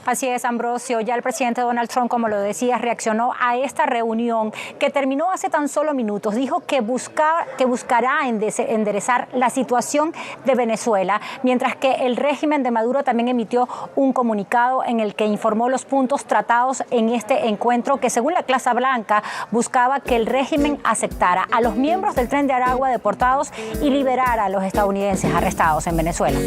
Así es, Ambrosio. Ya el presidente Donald Trump, como lo decías, reaccionó a esta reunión que terminó hace tan solo minutos. Dijo que buscará enderezar la situación de Venezuela, mientras que el régimen de Maduro también emitió un comunicado en el que informó los puntos tratados en este encuentro que, según la Casa Blanca, buscaba que el régimen aceptara a los miembros del Tren de Aragua deportados y liberara a los estadounidenses arrestados en Venezuela.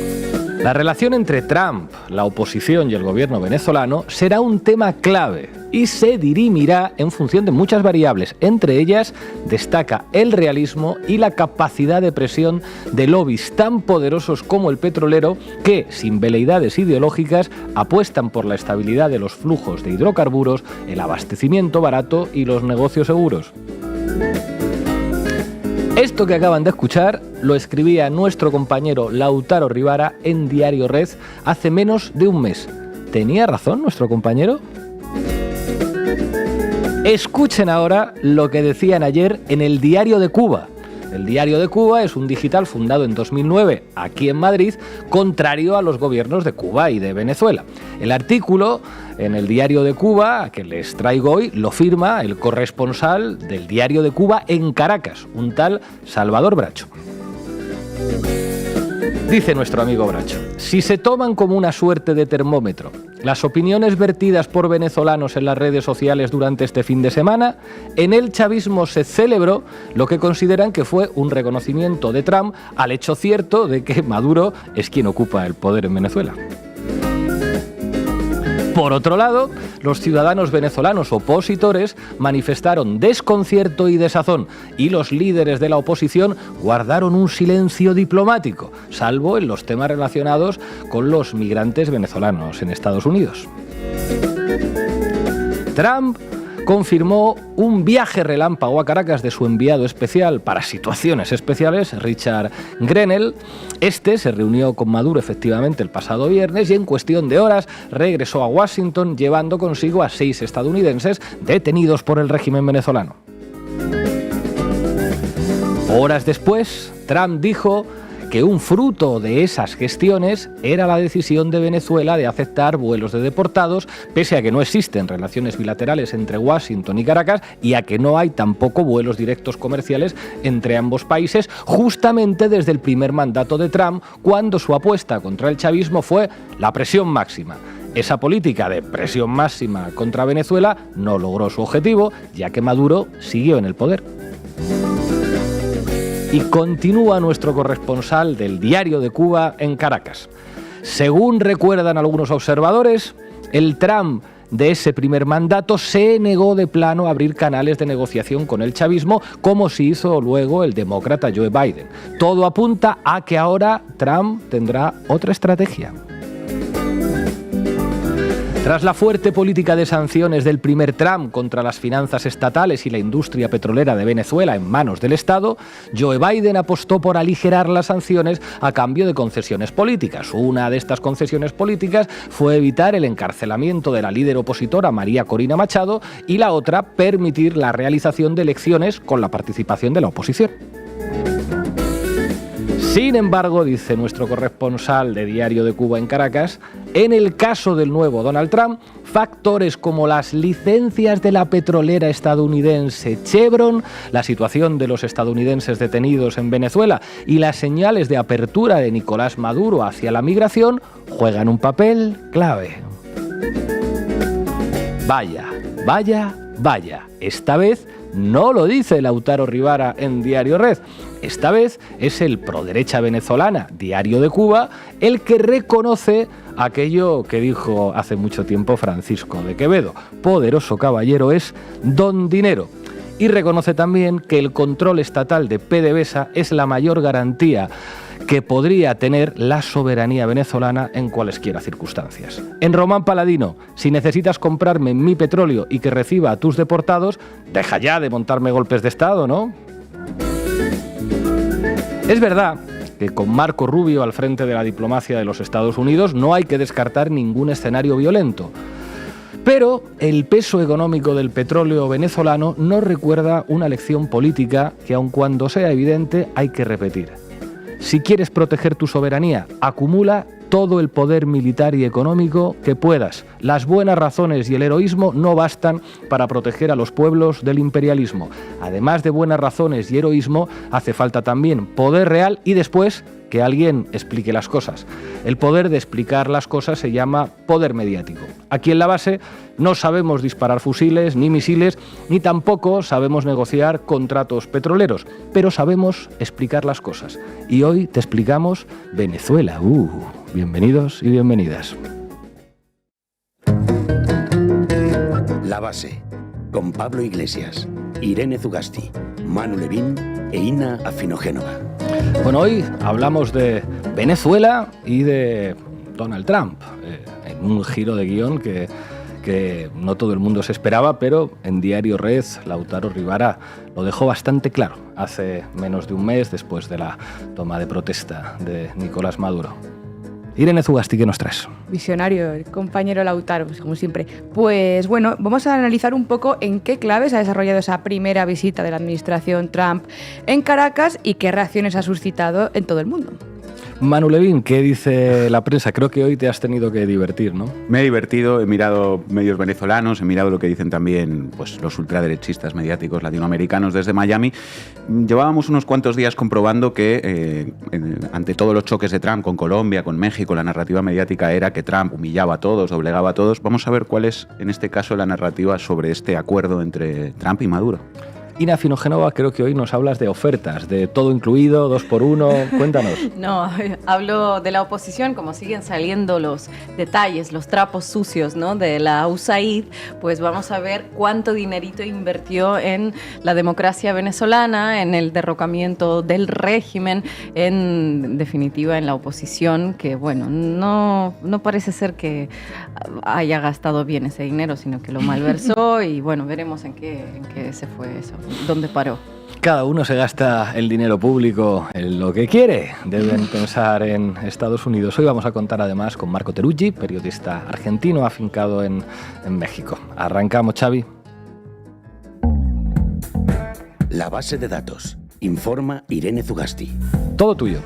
La relación entre Trump, la oposición y el gobierno venezolano será un tema clave y se dirimirá en función de muchas variables. Entre ellas destaca el realismo y la capacidad de presión de lobbies tan poderosos como el petrolero que, sin veleidades ideológicas, apuestan por la estabilidad de los flujos de hidrocarburos, el abastecimiento barato y los negocios seguros. Esto que acaban de escuchar lo escribía nuestro compañero Lautaro Rivara en Diario Red hace menos de un mes. ¿Tenía razón nuestro compañero? Escuchen ahora lo que decían ayer en el Diario de Cuba. El Diario de Cuba es un digital fundado en 2009 aquí en Madrid, contrario a los gobiernos de Cuba y de Venezuela. El artículo en el Diario de Cuba, que les traigo hoy, lo firma el corresponsal del Diario de Cuba en Caracas, un tal Salvador Bracho. Dice nuestro amigo Bracho: si se toman como una suerte de termómetro las opiniones vertidas por venezolanos en las redes sociales durante este fin de semana, en el chavismo se celebró lo que consideran que fue un reconocimiento de Trump al hecho cierto de que Maduro es quien ocupa el poder en Venezuela. Por otro lado, los ciudadanos venezolanos opositores manifestaron desconcierto y desazón, y los líderes de la oposición guardaron un silencio diplomático, salvo en los temas relacionados con los migrantes venezolanos en Estados Unidos. Trump confirmó un viaje relámpago a Caracas de su enviado especial para situaciones especiales, Richard Grenell. Este se reunió con Maduro efectivamente el pasado viernes y en cuestión de horas regresó a Washington llevando consigo a 6 estadounidenses detenidos por el régimen venezolano. Horas después, Trump dijo que un fruto de esas gestiones era la decisión de Venezuela de aceptar vuelos de deportados, pese a que no existen relaciones bilaterales entre Washington y Caracas y a que no hay tampoco vuelos directos comerciales entre ambos países, justamente desde el primer mandato de Trump, cuando su apuesta contra el chavismo fue la presión máxima. Esa política de presión máxima contra Venezuela no logró su objetivo, ya que Maduro siguió en el poder. Y continúa nuestro corresponsal del Diario de Cuba en Caracas. Según recuerdan algunos observadores, el Trump de ese primer mandato se negó de plano a abrir canales de negociación con el chavismo, como se hizo luego el demócrata Joe Biden. Todo apunta a que ahora Trump tendrá otra estrategia. Tras la fuerte política de sanciones del primer Trump contra las finanzas estatales y la industria petrolera de Venezuela en manos del Estado, Joe Biden apostó por aligerar las sanciones a cambio de concesiones políticas. Una de estas concesiones políticas fue evitar el encarcelamiento de la líder opositora María Corina Machado y la otra, permitir la realización de elecciones con la participación de la oposición. Sin embargo, dice nuestro corresponsal de Diario de Cuba en Caracas, en el caso del nuevo Donald Trump, factores como las licencias de la petrolera estadounidense Chevron, la situación de los estadounidenses detenidos en Venezuela y las señales de apertura de Nicolás Maduro hacia la migración juegan un papel clave. Vaya, vaya, vaya. Esta vez no lo dice Lautaro Rivara en Diario Red. Esta vez es el proderecha venezolana, Diario de Cuba, el que reconoce aquello que dijo hace mucho tiempo Francisco de Quevedo: poderoso caballero es don dinero. Y reconoce también que el control estatal de PDVSA es la mayor garantía que podría tener la soberanía venezolana en cualesquiera circunstancias. En Román Paladino, si necesitas comprarme mi petróleo y que reciba a tus deportados, deja ya de montarme golpes de Estado, ¿no? Es verdad que con Marco Rubio al frente de la diplomacia de los Estados Unidos no hay que descartar ningún escenario violento. Pero el peso económico del petróleo venezolano nos recuerda una lección política que, aun cuando sea evidente, hay que repetir. Si quieres proteger tu soberanía, acumula todo el poder militar y económico que puedas. Las buenas razones y el heroísmo no bastan para proteger a los pueblos del imperialismo. Además de buenas razones y heroísmo, hace falta también poder real y después que alguien explique las cosas. El poder de explicar las cosas se llama poder mediático. Aquí en la base no sabemos disparar fusiles ni misiles, ni tampoco sabemos negociar contratos petroleros, pero sabemos explicar las cosas. Y hoy te explicamos Venezuela. Bienvenidos y bienvenidas. La base, con Pablo Iglesias, Irene Zugasti, Manu Levín e Ina Afinogénova. Bueno, hoy hablamos de Venezuela y de Donald Trump, en un giro de guión que no todo el mundo se esperaba, pero en Diario Red, Lautaro Rivara lo dejó bastante claro hace menos de un mes después de la toma de protesta de Nicolás Maduro. Irene Zugasti, ¿qué nos traes? Visionario, el compañero Lautaro, pues como siempre. Pues bueno, vamos a analizar un poco en qué claves ha desarrollado esa primera visita de la administración Trump en Caracas y qué reacciones ha suscitado en todo el mundo. Manu Levín, ¿qué dice la prensa? Creo que hoy te has tenido que divertir, ¿no? Me he divertido, he mirado medios venezolanos, he mirado lo que dicen también pues, los ultraderechistas mediáticos latinoamericanos desde Miami. Llevábamos unos cuantos días comprobando que ante todos los choques de Trump con Colombia, con México, la narrativa mediática era que Trump humillaba a todos, doblegaba a todos. Vamos a ver cuál es, en este caso, la narrativa sobre este acuerdo entre Trump y Maduro. Ina Afinogénova, creo que hoy nos hablas de ofertas, de todo incluido, 2x1, cuéntanos. No, hablo de la oposición, como siguen saliendo los detalles, los trapos sucios, ¿no?, de la USAID, pues vamos a ver cuánto dinerito invirtió en la democracia venezolana, en el derrocamiento del régimen, en definitiva en la oposición, que bueno, no parece ser que haya gastado bien ese dinero, sino que lo malversó y bueno, veremos en qué se fue eso. ¿Dónde paró? Cada uno se gasta el dinero público en lo que quiere. Deben pensar en Estados Unidos. Hoy vamos a contar además con Marco Teruggi, periodista argentino afincado en México. Arrancamos, Xavi. La base de datos. Informa Irene Zugasti. Todo tuyo.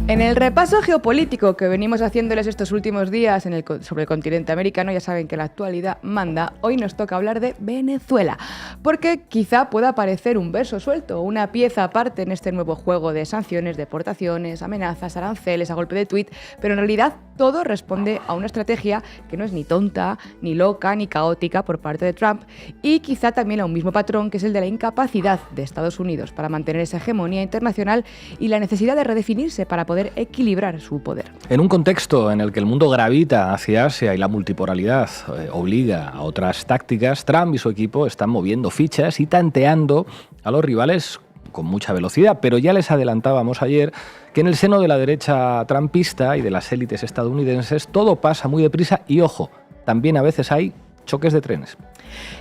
En el repaso geopolítico que venimos haciéndoles estos últimos días sobre el continente americano, ya saben que la actualidad manda, hoy nos toca hablar de Venezuela, porque quizá pueda parecer un verso suelto, una pieza aparte en este nuevo juego de sanciones, deportaciones, amenazas, aranceles a golpe de tuit, pero en realidad todo responde a una estrategia que no es ni tonta, ni loca, ni caótica por parte de Trump, y quizá también a un mismo patrón que es el de la incapacidad de Estados Unidos para mantener esa hegemonía internacional y la necesidad de redefinirse para poder equilibrar su poder. En un contexto en el que el mundo gravita hacia Asia y la multipolaridad obliga a otras tácticas, Trump y su equipo están moviendo fichas y tanteando a los rivales con mucha velocidad, pero ya les adelantábamos ayer que en el seno de la derecha trumpista y de las élites estadounidenses todo pasa muy deprisa y, ojo, también a veces hay choques de trenes.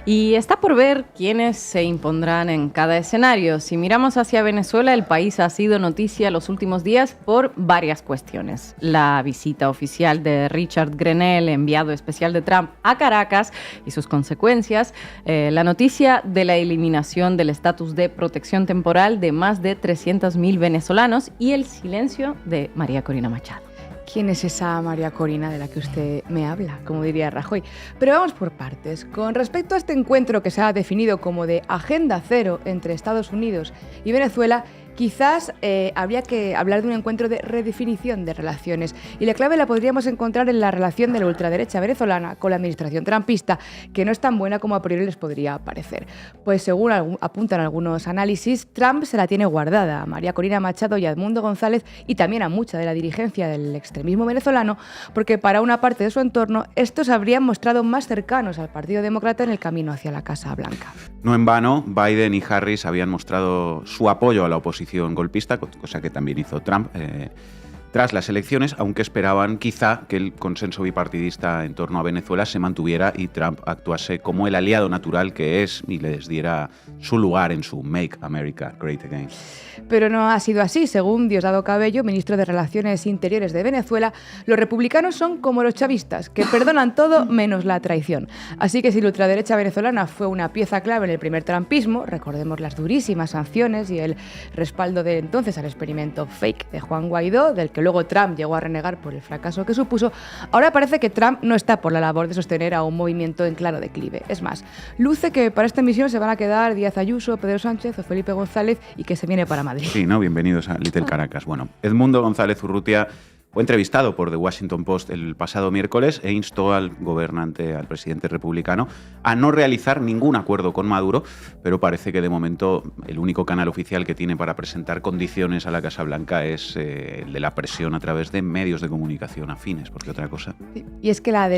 Y está por ver quiénes se impondrán en cada escenario. Si miramos hacia Venezuela, el país ha sido noticia los últimos días por varias cuestiones. La visita oficial de Richard Grenell, enviado especial de Trump a Caracas, y sus consecuencias. La noticia de la eliminación del estatus de protección temporal de más de 300.000 venezolanos y el silencio de María Corina Machado. ¿Quién es esa María Corina de la que usted me habla? Como diría Rajoy. Pero vamos por partes. Con respecto a este encuentro que se ha definido como de agenda cero entre Estados Unidos y Venezuela, quizás habría que hablar de un encuentro de redefinición de relaciones. Y la clave la podríamos encontrar en la relación de la ultraderecha venezolana con la administración trumpista, que no es tan buena como a priori les podría parecer. Pues según apuntan algunos análisis, Trump se la tiene guardada a María Corina Machado y a Edmundo González y también a mucha de la dirigencia del extremismo venezolano, porque para una parte de su entorno estos habrían mostrado más cercanos al Partido Demócrata en el camino hacia la Casa Blanca. No en vano, Biden y Harris habían mostrado su apoyo a la oposición golpista, cosa que también hizo Trump tras las elecciones, aunque esperaban quizá que el consenso bipartidista en torno a Venezuela se mantuviera y Trump actuase como el aliado natural que es y les diera su lugar en su Make America Great Again. Pero no ha sido así. Según Diosdado Cabello, ministro de Relaciones Interiores de Venezuela, los republicanos son como los chavistas, que perdonan todo menos la traición. Así que si la ultraderecha venezolana fue una pieza clave en el primer trumpismo, recordemos las durísimas sanciones y el respaldo de entonces al experimento fake de Juan Guaidó, del que luego Trump llegó a renegar por el fracaso que supuso, ahora parece que Trump no está por la labor de sostener a un movimiento en claro declive. Es más, luce que para esta misión se van a quedar Díaz Ayuso, Pedro Sánchez o Felipe González y que se viene para Madrid. Sí, ¿no? Bienvenidos a Little Caracas. Bueno, Edmundo González Urrutia fue entrevistado por The Washington Post el pasado miércoles e instó al presidente republicano, a no realizar ningún acuerdo con Maduro, pero parece que de momento el único canal oficial que tiene para presentar condiciones a la Casa Blanca es el de la presión a través de medios de comunicación afines, porque otra cosa. Y es que la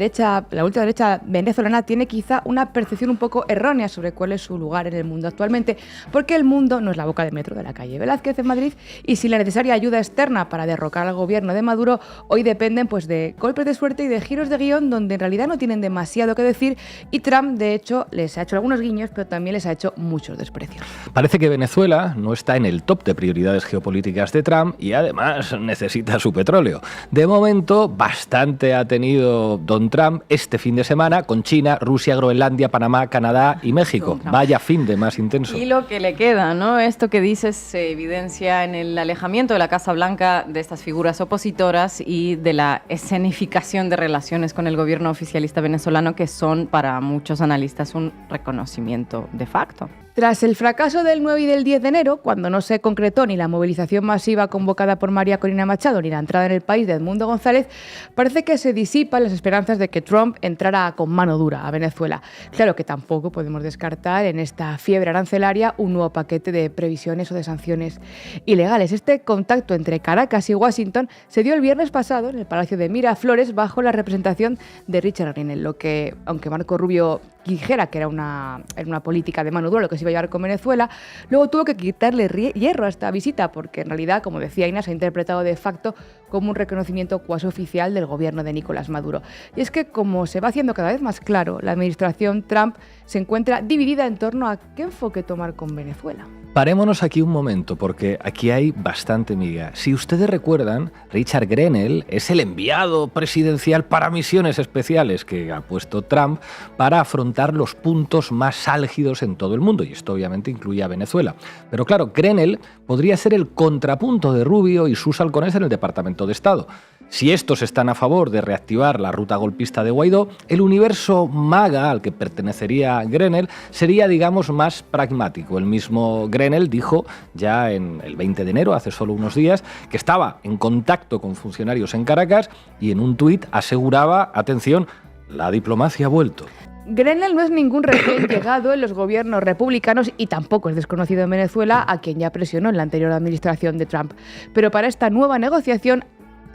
ultraderecha venezolana tiene quizá una percepción un poco errónea sobre cuál es su lugar en el mundo actualmente, porque el mundo no es la boca de metro de la calle Velázquez en Madrid, y sin la necesaria ayuda externa para derrocar al gobierno de Maduro, hoy dependen pues de golpes de suerte y de giros de guión donde en realidad no tienen demasiado que decir, y Trump de hecho les ha hecho algunos guiños, pero también les ha hecho muchos desprecios. Parece que Venezuela no está en el top de prioridades geopolíticas de Trump y además necesita su petróleo. De momento, bastante ha tenido don Trump este fin de semana con China, Rusia, Groenlandia, Panamá, Canadá y México. Vaya fin de más intenso. Y lo que le queda, ¿no? Esto que dices se evidencia en el alejamiento de la Casa Blanca de estas figuras opositoras y de la escenificación de relaciones con el gobierno oficialista venezolano, que son para muchos analistas un reconocimiento de facto. Tras el fracaso del 9 y del 10 de enero, cuando no se concretó ni la movilización masiva convocada por María Corina Machado ni la entrada en el país de Edmundo González, parece que se disipan las esperanzas de que Trump entrara con mano dura a Venezuela. Claro que tampoco podemos descartar en esta fiebre arancelaria un nuevo paquete de previsiones o de sanciones ilegales. Este contacto entre Caracas y Washington se dio el viernes pasado en el Palacio de Miraflores bajo la representación de Richard Grenell, lo que, aunque Marco Rubio dijera que era una política de mano dura lo que se iba a llevar con Venezuela, luego tuvo que quitarle hierro a esta visita porque en realidad, como decía Ina, se ha interpretado de facto como un reconocimiento cuasi oficial del gobierno de Nicolás Maduro. Y es que, como se va haciendo cada vez más claro, la administración Trump se encuentra dividida en torno a qué enfoque tomar con Venezuela. Parémonos aquí un momento, porque aquí hay bastante miga. Si ustedes recuerdan, Richard Grenell es el enviado presidencial para misiones especiales que ha puesto Trump para afrontar los puntos más álgidos en todo el mundo, y esto obviamente incluye a Venezuela. Pero claro, Grenell podría ser el contrapunto de Rubio y sus halcones en el Departamento de Estado. Si estos están a favor de reactivar la ruta golpista de Guaidó, el universo MAGA al que pertenecería Grenell sería, digamos, más pragmático. El mismo Grenell dijo ya en el 20 de enero, hace solo unos días, que estaba en contacto con funcionarios en Caracas y en un tuit aseguraba, atención, la diplomacia ha vuelto. Grenell no es ningún recién llegado en los gobiernos republicanos y tampoco es desconocido en Venezuela, a quien ya presionó en la anterior administración de Trump. Pero para esta nueva negociación,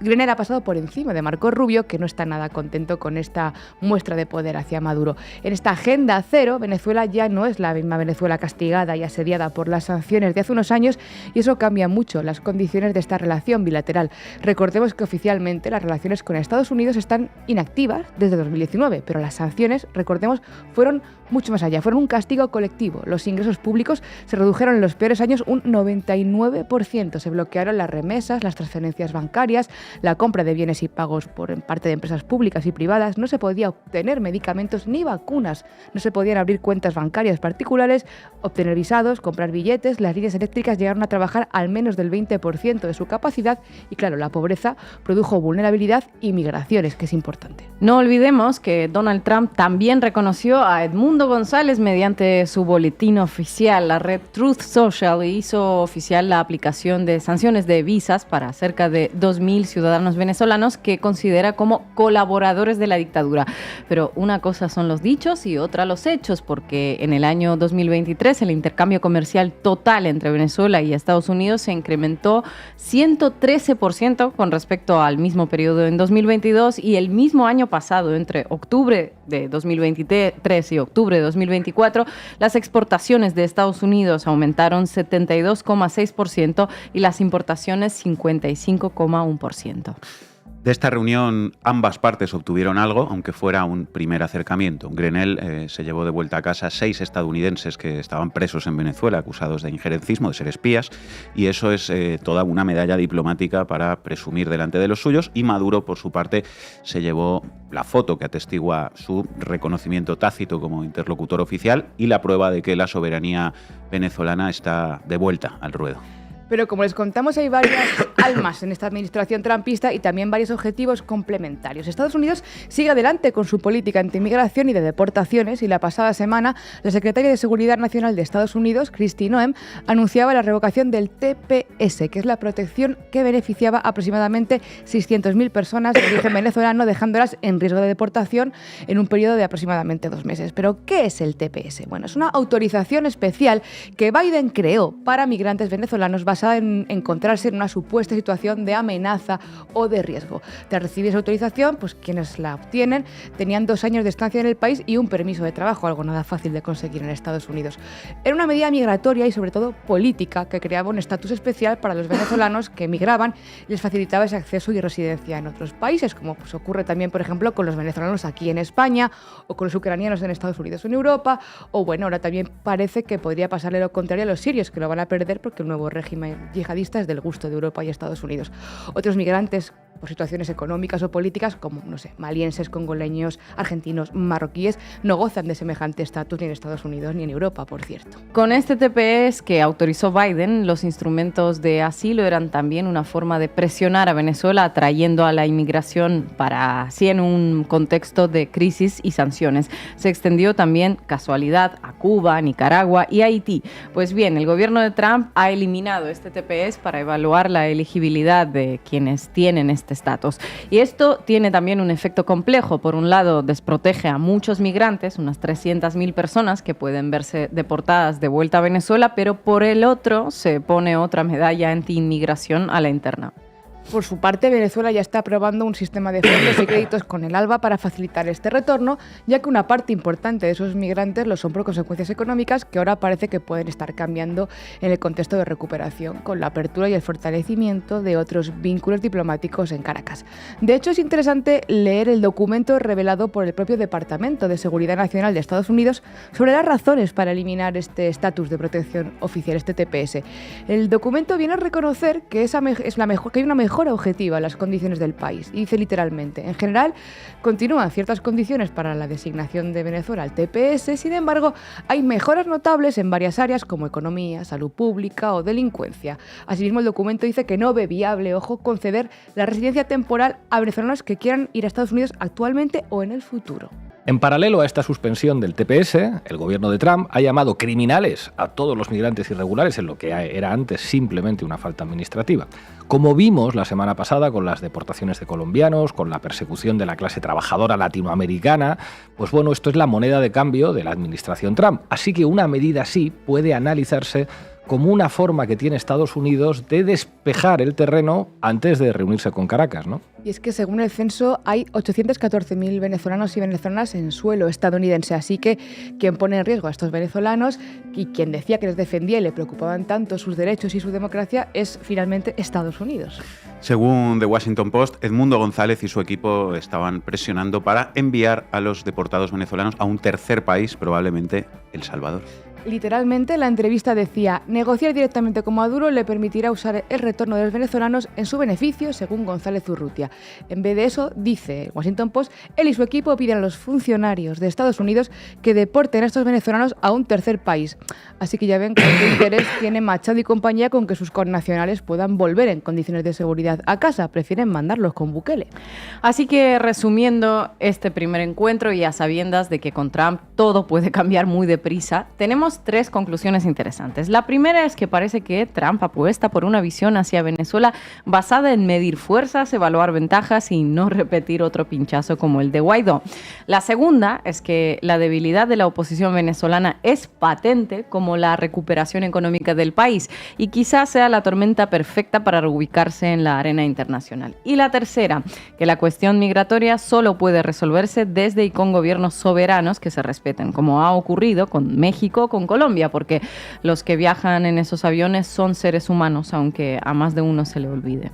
Grenell ha pasado por encima de Marco Rubio, que no está nada contento con esta muestra de poder hacia Maduro. En esta agenda cero, Venezuela ya no es la misma Venezuela castigada y asediada por las sanciones de hace unos años, y eso cambia mucho las condiciones de esta relación bilateral. Recordemos que oficialmente las relaciones con Estados Unidos están inactivas desde 2019, pero las sanciones, recordemos, fueron mucho más allá, fueron un castigo colectivo. Los ingresos públicos se redujeron en los peores años un 99%, se bloquearon las remesas, las transferencias bancarias, la compra de bienes y pagos por parte de empresas públicas y privadas, no se podía obtener medicamentos ni vacunas, no se podían abrir cuentas bancarias particulares, obtener visados, comprar billetes, las líneas eléctricas llegaron a trabajar al menos del 20% de su capacidad y claro, la pobreza produjo vulnerabilidad y migraciones, que es importante. No olvidemos que Donald Trump también reconoció a Edmundo González mediante su boletín oficial. La red Truth Social hizo oficial la aplicación de sanciones de visas para cerca de 2.000 ciudadanos venezolanos que considera como colaboradores de la dictadura. Pero una cosa son los dichos y otra los hechos, porque en el año 2023 el intercambio comercial total entre Venezuela y Estados Unidos se incrementó 113% con respecto al mismo periodo en 2022, y el mismo año pasado, entre octubre de 2023 y octubre de 2024, las exportaciones de Estados Unidos aumentaron 72,6% y las importaciones 55,1%. De esta reunión ambas partes obtuvieron algo, aunque fuera un primer acercamiento. Grenell se llevó de vuelta a casa 6 estadounidenses que estaban presos en Venezuela acusados de injerencismo, de ser espías, y eso es toda una medalla diplomática para presumir delante de los suyos. Y Maduro, por su parte, se llevó la foto que atestigua su reconocimiento tácito como interlocutor oficial y la prueba de que la soberanía venezolana está de vuelta al ruedo. Pero como les contamos, hay varias almas en esta administración trumpista y también varios objetivos complementarios. Estados Unidos sigue adelante con su política anti-inmigración y de deportaciones, y la pasada semana la secretaria de Seguridad Nacional de Estados Unidos, Kristi Noem, anunciaba la revocación del TPS, que es la protección que beneficiaba a aproximadamente 600.000 personas de origen venezolano, dejándolas en riesgo de deportación en un periodo de aproximadamente 2 meses. ¿Pero qué es el TPS? Bueno, es una autorización especial que Biden creó para migrantes venezolanos basada en encontrarse en una supuesta situación de amenaza o de riesgo. Tras recibir esa autorización, pues quienes la obtienen tenían 2 años de estancia en el país y un permiso de trabajo, algo nada fácil de conseguir en Estados Unidos. Era una medida migratoria y sobre todo política que creaba un estatus especial para los venezolanos que emigraban y les facilitaba ese acceso y residencia en otros países, como pues ocurre también, por ejemplo, con los venezolanos aquí en España o con los ucranianos en Estados Unidos o en Europa, o bueno, ahora también parece que podría pasarle lo contrario a los sirios, que lo van a perder porque el nuevo régimen yihadista es del gusto de Europa y Estados Unidos. Otros migrantes por situaciones económicas o políticas, como, no sé, malienses, congoleños, argentinos, marroquíes, no gozan de semejante estatus ni en Estados Unidos ni en Europa, por cierto. Con este TPS que autorizó Biden, los instrumentos de asilo eran también una forma de presionar a Venezuela, atrayendo a la inmigración para así en un contexto de crisis y sanciones. Se extendió también, casualidad, a Cuba, Nicaragua y Haití. Pues bien, el gobierno de Trump ha eliminado este TPS para evaluar la elegibilidad de quienes tienen este estatus. Y esto tiene también un efecto complejo. Por un lado, desprotege a muchos migrantes, unas 300.000 personas que pueden verse deportadas de vuelta a Venezuela, pero por el otro se pone otra medalla anti-inmigración a la interna. Por su parte, Venezuela ya está aprobando un sistema de fondos y créditos con el ALBA para facilitar este retorno, ya que una parte importante de esos migrantes lo son por consecuencias económicas que ahora parece que pueden estar cambiando en el contexto de recuperación, con la apertura y el fortalecimiento de otros vínculos diplomáticos en Caracas. De hecho, es interesante leer el documento revelado por el propio Departamento de Seguridad Nacional de Estados Unidos sobre las razones para eliminar este estatus de protección oficial, este TPS. El documento viene a reconocer que hay una mejora objetiva en las condiciones del país. Y dice literalmente: en general, continúan ciertas condiciones para la designación de Venezuela al TPS, sin embargo, hay mejoras notables en varias áreas como economía, salud pública o delincuencia. Asimismo, el documento dice que no ve viable, ojo, conceder la residencia temporal a venezolanos que quieran ir a Estados Unidos actualmente o en el futuro. En paralelo a esta suspensión del TPS, el gobierno de Trump ha llamado criminales a todos los migrantes irregulares en lo que era antes simplemente una falta administrativa. Como vimos la semana pasada con las deportaciones de colombianos, con la persecución de la clase trabajadora latinoamericana, pues bueno, esto es la moneda de cambio de la administración Trump. Así que una medida así puede analizarse como una forma que tiene Estados Unidos de despejar el terreno antes de reunirse con Caracas, ¿no? Y es que según el censo hay 814.000 venezolanos y venezolanas en suelo estadounidense, así que quien pone en riesgo a estos venezolanos y quien decía que les defendía y le preocupaban tanto sus derechos y su democracia es finalmente Estados Unidos. Según The Washington Post, Edmundo González y su equipo estaban presionando para enviar a los deportados venezolanos a un tercer país, probablemente El Salvador. Literalmente, la entrevista decía: negociar directamente con Maduro le permitirá usar el retorno de los venezolanos en su beneficio, según González Urrutia. En vez de eso, dice Washington Post, él y su equipo piden a los funcionarios de Estados Unidos que deporten a estos venezolanos a un tercer país. Así que ya ven qué interés tiene Machado y compañía con que sus connacionales puedan volver en condiciones de seguridad a casa. Prefieren mandarlos con Bukele. Así que, resumiendo este primer encuentro y a sabiendas de que con Trump todo puede cambiar muy deprisa, tenemos 3 conclusiones interesantes. La primera es que parece que Trump apuesta por una visión hacia Venezuela basada en medir fuerzas, evaluar ventajas y no repetir otro pinchazo como el de Guaidó. La segunda es que la debilidad de la oposición venezolana es patente como la recuperación económica del país y quizás sea la tormenta perfecta para reubicarse en la arena internacional. Y la tercera, que la cuestión migratoria solo puede resolverse desde y con gobiernos soberanos que se respeten, como ha ocurrido con México, con Colombia, porque los que viajan en esos aviones son seres humanos, aunque a más de uno se le olvide.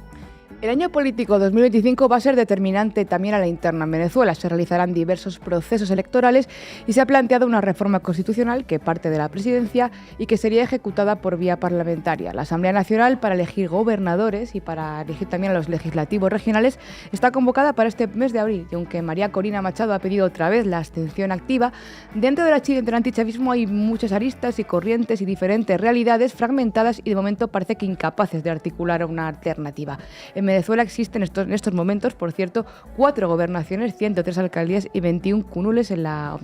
El año político 2025 va a ser determinante también a la interna en Venezuela. Se realizarán diversos procesos electorales y se ha planteado una reforma constitucional que parte de la presidencia y que sería ejecutada por vía parlamentaria. La Asamblea Nacional, para elegir gobernadores y para elegir también a los legislativos regionales, está convocada para este mes de abril. Y aunque María Corina Machado ha pedido otra vez la abstención activa, dentro del antichavismo hay muchas aristas y corrientes y diferentes realidades fragmentadas y de momento parece que incapaces de articular una alternativa. En Venezuela existen en estos momentos, por cierto, 4 gobernaciones, 103 alcaldías y 21 curules en la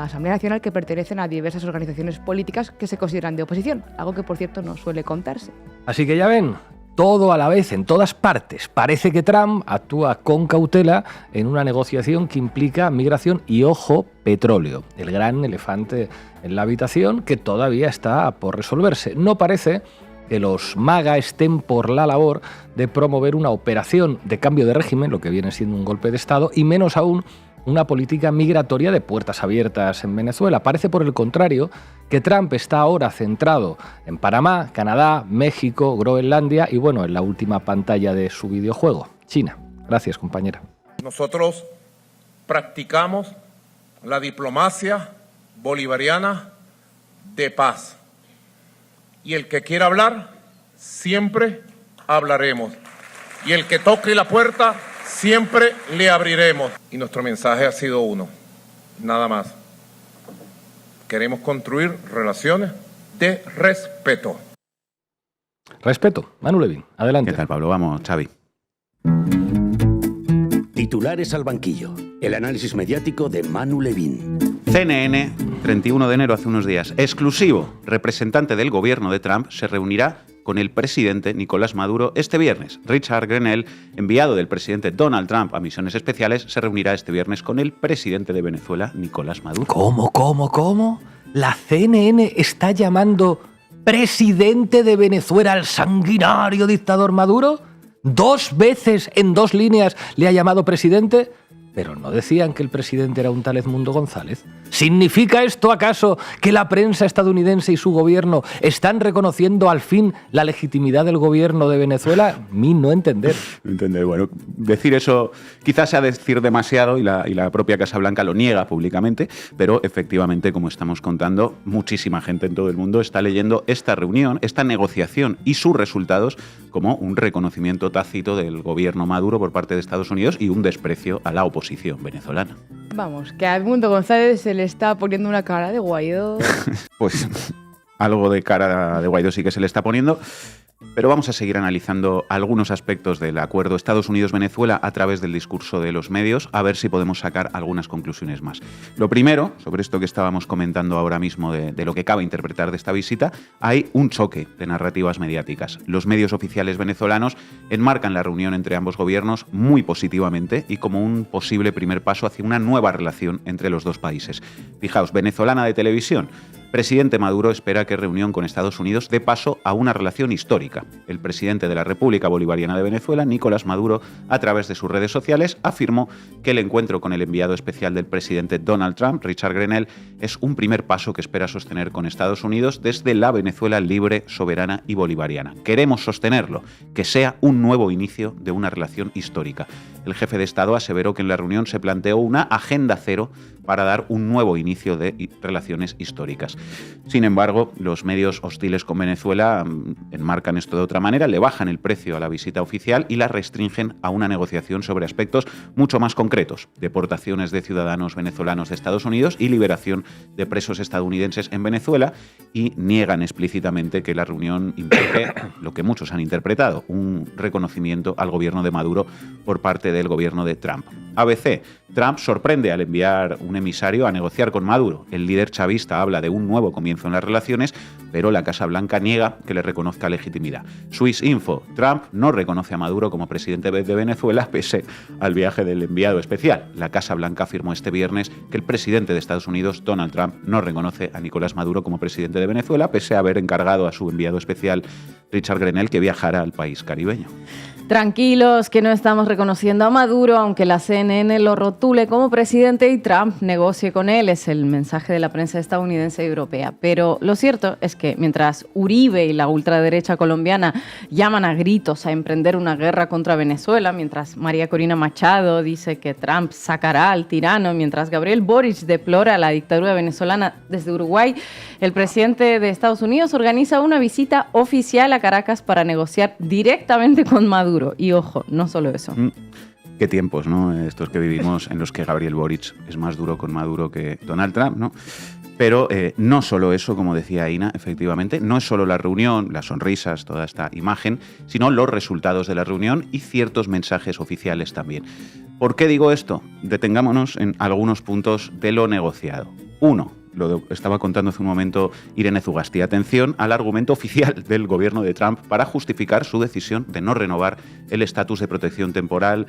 Asamblea Nacional que pertenecen a diversas organizaciones políticas que se consideran de oposición, algo que, por cierto, no suele contarse. Así que ya ven, todo a la vez, en todas partes. Parece que Trump actúa con cautela en una negociación que implica migración y, ojo, petróleo, el gran elefante en la habitación que todavía está por resolverse. No parece que los MAGA estén por la labor de promover una operación de cambio de régimen, lo que viene siendo un golpe de Estado, y menos aún una política migratoria de puertas abiertas en Venezuela. Parece, por el contrario, que Trump está ahora centrado en Panamá, Canadá, México, Groenlandia y, bueno, en la última pantalla de su videojuego, China. Gracias, compañera. Nosotros practicamos la diplomacia bolivariana de paz. Y el que quiera hablar, siempre hablaremos. Y el que toque la puerta, siempre le abriremos. Y nuestro mensaje ha sido uno, nada más. Queremos construir relaciones de respeto. Respeto. Manu Levin, adelante. ¿Qué tal, Pablo? Vamos, Xavi. Titulares al banquillo. El análisis mediático de Manu Levin. CNN, 31 de enero, hace unos días. Exclusivo. Representante del gobierno de Trump se reunirá con el presidente Nicolás Maduro este viernes. Richard Grenell, enviado del presidente Donald Trump a misiones especiales, se reunirá este viernes con el presidente de Venezuela, Nicolás Maduro. ¿Cómo? ¿La CNN está llamando presidente de Venezuela al sanguinario dictador Maduro? 2 veces en 2 líneas le ha llamado presidente. ¿Pero no decían que el presidente era un tal Edmundo González? ¿Significa esto acaso que la prensa estadounidense y su gobierno están reconociendo al fin la legitimidad del gobierno de Venezuela? Mi no entender. Bueno, decir eso quizás sea decir demasiado y la propia Casa Blanca lo niega públicamente, pero efectivamente, como estamos contando, muchísima gente en todo el mundo está leyendo esta reunión, esta negociación y sus resultados como un reconocimiento tácito del gobierno Maduro por parte de Estados Unidos y un desprecio a la oposición venezolana. Vamos, que a Edmundo González se le está poniendo una cara de Guaidó. Pues algo de cara de Guaidó sí que se le está poniendo. Pero vamos a seguir analizando algunos aspectos del acuerdo Estados Unidos-Venezuela a través del discurso de los medios, a ver si podemos sacar algunas conclusiones más. Lo primero, sobre esto que estábamos comentando ahora mismo de lo que cabe interpretar de esta visita, hay un choque de narrativas mediáticas. Los medios oficiales venezolanos enmarcan la reunión entre ambos gobiernos muy positivamente y como un posible primer paso hacia una nueva relación entre los dos países. Fijaos, Venezolana de Televisión. Presidente Maduro espera que reunión con Estados Unidos dé paso a una relación histórica. El presidente de la República Bolivariana de Venezuela, Nicolás Maduro, a través de sus redes sociales, afirmó que el encuentro con el enviado especial del presidente Donald Trump, Richard Grenell, es un primer paso que espera sostener con Estados Unidos desde la Venezuela libre, soberana y bolivariana. Queremos sostenerlo, que sea un nuevo inicio de una relación histórica. El jefe de Estado aseveró que en la reunión se planteó una agenda cero para dar un nuevo inicio de relaciones históricas. Sin embargo, los medios hostiles con Venezuela enmarcan esto de otra manera, le bajan el precio a la visita oficial y la restringen a una negociación sobre aspectos mucho más concretos: deportaciones de ciudadanos venezolanos de Estados Unidos y liberación de presos estadounidenses en Venezuela, y niegan explícitamente que la reunión implique lo que muchos han interpretado, un reconocimiento al gobierno de Maduro por parte del gobierno de Trump. ABC. Trump sorprende al enviar un emisario a negociar con Maduro. El líder chavista habla de un nuevo comienzo en las relaciones, pero la Casa Blanca niega que le reconozca legitimidad. Swiss Info. Trump no reconoce a Maduro como presidente de Venezuela pese al viaje del enviado especial. La Casa Blanca afirmó este viernes que el presidente de Estados Unidos, Donald Trump, no reconoce a Nicolás Maduro como presidente de Venezuela pese a haber encargado a su enviado especial, Richard Grenell, que viajara al país caribeño. Tranquilos, que no estamos reconociendo a Maduro, aunque la CNN lo rotule como presidente y Trump negocie con él, es el mensaje de la prensa estadounidense y europea. Pero lo cierto es que mientras Uribe y la ultraderecha colombiana llaman a gritos a emprender una guerra contra Venezuela, mientras María Corina Machado dice que Trump sacará al tirano, mientras Gabriel Boric deplora la dictadura venezolana desde Uruguay, el presidente de Estados Unidos organiza una visita oficial a Caracas para negociar directamente con Maduro. Y ojo, no solo eso. Qué tiempos, ¿no? Estos que vivimos en los que Gabriel Boric es más duro con Maduro que Donald Trump, ¿no? Pero no solo eso, como decía Ina, efectivamente, no es solo la reunión, las sonrisas, toda esta imagen, sino los resultados de la reunión y ciertos mensajes oficiales también. ¿Por qué digo esto? Detengámonos en algunos puntos de lo negociado. 1. Lo estaba contando hace un momento Irene Zugasti. Atención al argumento oficial del gobierno de Trump para justificar su decisión de no renovar el estatus de protección temporal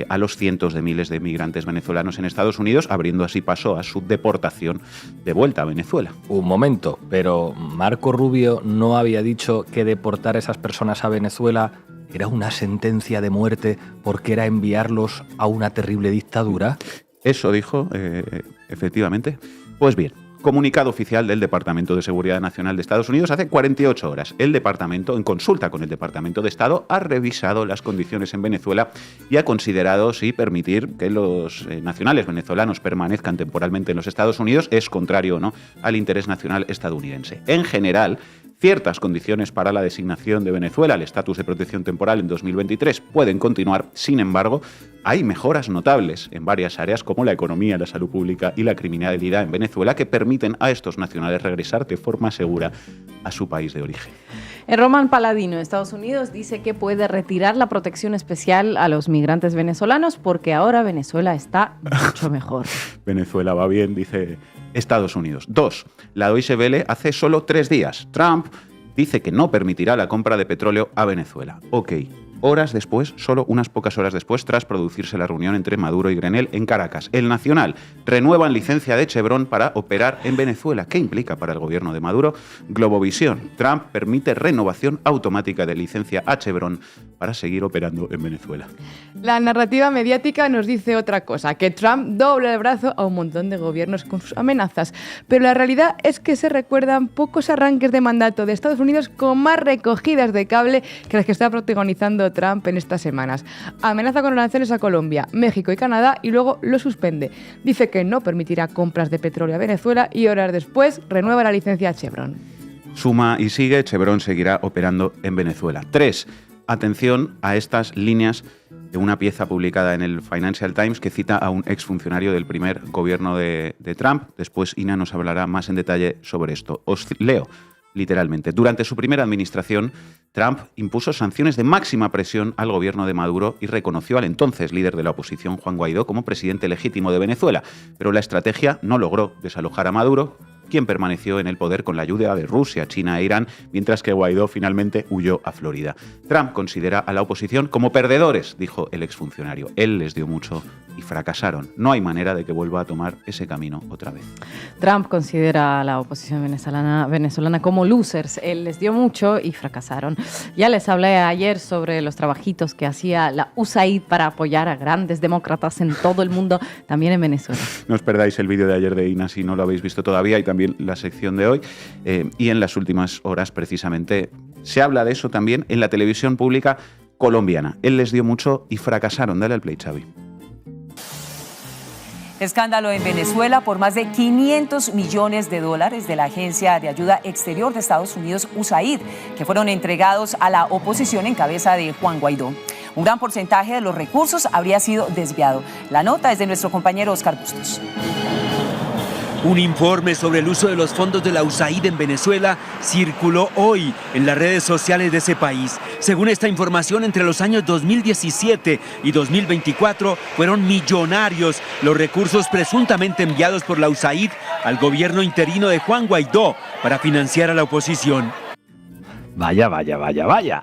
a los cientos de miles de migrantes venezolanos en Estados Unidos, abriendo así paso a su deportación de vuelta a Venezuela. Un momento, pero Marco Rubio no había dicho que deportar a esas personas a Venezuela era una sentencia de muerte porque era enviarlos a una terrible dictadura. Eso dijo, efectivamente. Pues bien, comunicado oficial del Departamento de Seguridad Nacional de Estados Unidos hace 48 horas. El departamento, en consulta con el Departamento de Estado, ha revisado las condiciones en Venezuela y ha considerado si permitir que los nacionales venezolanos permanezcan temporalmente en los Estados Unidos es contrario o no al interés nacional estadounidense. En general, ciertas condiciones para la designación de Venezuela al estatus de protección temporal en 2023 pueden continuar. Sin embargo, hay mejoras notables en varias áreas como la economía, la salud pública y la criminalidad en Venezuela que permiten a estos nacionales regresar de forma segura a su país de origen. Roman Paladino, Estados Unidos, dice que puede retirar la protección especial a los migrantes venezolanos porque ahora Venezuela está mucho mejor. Venezuela va bien, dice Estados Unidos. 2. La Deutsche Welle hace solo 3 días. Trump dice que no permitirá la compra de petróleo a Venezuela. Ok. Horas después, solo unas pocas horas después, tras producirse la reunión entre Maduro y Grenell en Caracas, El Nacional renuevan licencia de Chevron para operar en Venezuela. ¿Qué implica para el gobierno de Maduro? Globovisión. Trump permite renovación automática de licencia a Chevron para seguir operando en Venezuela. La narrativa mediática nos dice otra cosa, que Trump dobla el brazo a un montón de gobiernos con sus amenazas. Pero la realidad es que se recuerdan pocos arranques de mandato de Estados Unidos con más recogidas de cable que las que está protagonizando Trump en estas semanas. Amenaza con aranceles a Colombia, México y Canadá y luego lo suspende. Dice que no permitirá compras de petróleo a Venezuela y horas después renueva la licencia a Chevron. Suma y sigue, Chevron seguirá operando en Venezuela. 3. Atención a estas líneas de una pieza publicada en el Financial Times que cita a un exfuncionario del primer gobierno de Trump. Después Ina nos hablará más en detalle sobre esto. Os leo literalmente. Durante su primera administración, Trump impuso sanciones de máxima presión al gobierno de Maduro y reconoció al entonces líder de la oposición, Juan Guaidó, como presidente legítimo de Venezuela. Pero la estrategia no logró desalojar a Maduro, quien permaneció en el poder con la ayuda de Rusia, China e Irán, mientras que Guaidó finalmente huyó a Florida. Trump considera a la oposición como perdedores, dijo el exfuncionario. Él les dio mucho y fracasaron. No hay manera de que vuelva a tomar ese camino otra vez. Trump considera a la oposición venezolana como losers. Él les dio mucho y fracasaron. Ya les hablé ayer sobre los trabajitos que hacía la USAID para apoyar a grandes demócratas en todo el mundo, también en Venezuela. No os perdáis el vídeo de ayer de Ina si no lo habéis visto todavía y también la sección de hoy. Y en las últimas horas, precisamente, se habla de eso también en la televisión pública colombiana. Él les dio mucho y fracasaron. Dale al play, Xavi. Escándalo en Venezuela por más de $500 millones de la Agencia de Ayuda Exterior de Estados Unidos, USAID, que fueron entregados a la oposición en cabeza de Juan Guaidó. Un gran porcentaje de los recursos habría sido desviado. La nota es de nuestro compañero Oscar Bustos. Un informe sobre el uso de los fondos de la USAID en Venezuela circuló hoy en las redes sociales de ese país. Según esta información, entre los años 2017 y 2024 fueron millonarios los recursos presuntamente enviados por la USAID al gobierno interino de Juan Guaidó para financiar a la oposición. Vaya.